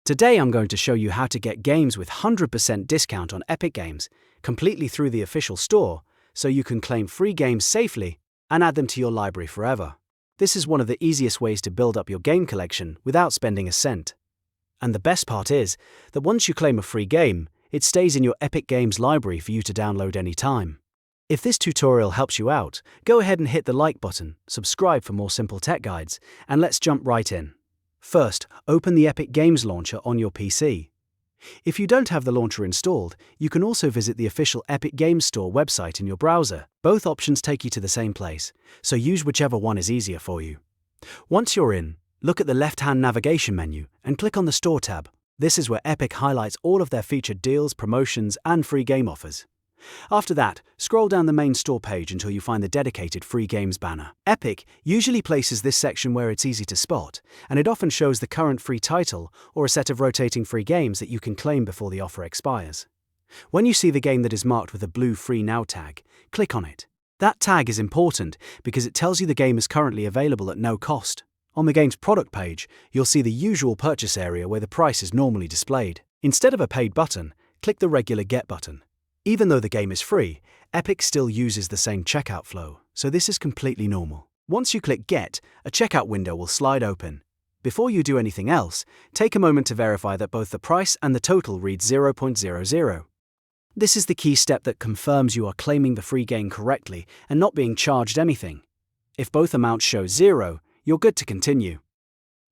Today I'm going to show you how to get games with 100% discount on Epic Games, completely through the official store, so you can claim free games safely and add them to your library forever. This is one of the easiest ways to build up your game collection without spending a cent. And the best part is that once you claim a free game, it stays in your Epic Games library for you to download anytime. If this tutorial helps you out, go ahead and hit the like button, subscribe for more simple tech guides, and let's jump right in. First, open the Epic Games launcher on your PC. If you don't have the launcher installed, you can also visit the official Epic Games Store website in your browser. Both options take you to the same place, so use whichever one is easier for you. Once you're in, look at the left-hand navigation menu and click on the Store tab. This is where Epic highlights all of their featured deals, promotions, and free game offers. After that, scroll down the main store page until you find the dedicated free games banner. Epic usually places this section where it's easy to spot, and it often shows the current free title or a set of rotating free games that you can claim before the offer expires. When you see the game that is marked with a blue Free Now tag, click on it. That tag is important because it tells you the game is currently available at no cost. On the game's product page, you'll see the usual purchase area where the price is normally displayed. Instead of a paid button, click the regular Get button. Even though the game is free, Epic still uses the same checkout flow, so this is completely normal. Once you click Get, a checkout window will slide open. Before you do anything else, take a moment to verify that both the price and the total read 0.00. This is the key step that confirms you are claiming the free game correctly and not being charged anything. If both amounts show 0, you're good to continue.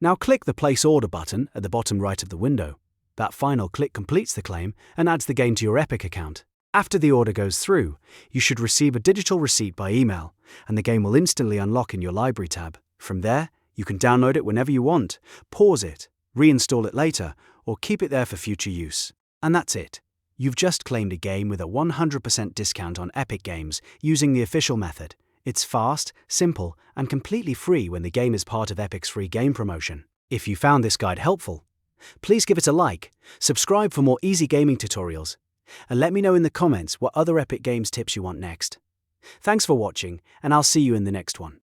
Now click the Place Order button at the bottom right of the window. That final click completes the claim and adds the game to your Epic account. After the order goes through, you should receive a digital receipt by email, and the game will instantly unlock in your library tab. From there, you can download it whenever you want, pause it, reinstall it later, or keep it there for future use. And that's it. You've just claimed a game with a 100% discount on Epic Games using the official method. It's fast, simple, and completely free when the game is part of Epic's free game promotion. If you found this guide helpful, please give it a like, subscribe for more easy gaming tutorials, and let me know in the comments what other Epic Games tips you want next. Thanks for watching, and I'll see you in the next one.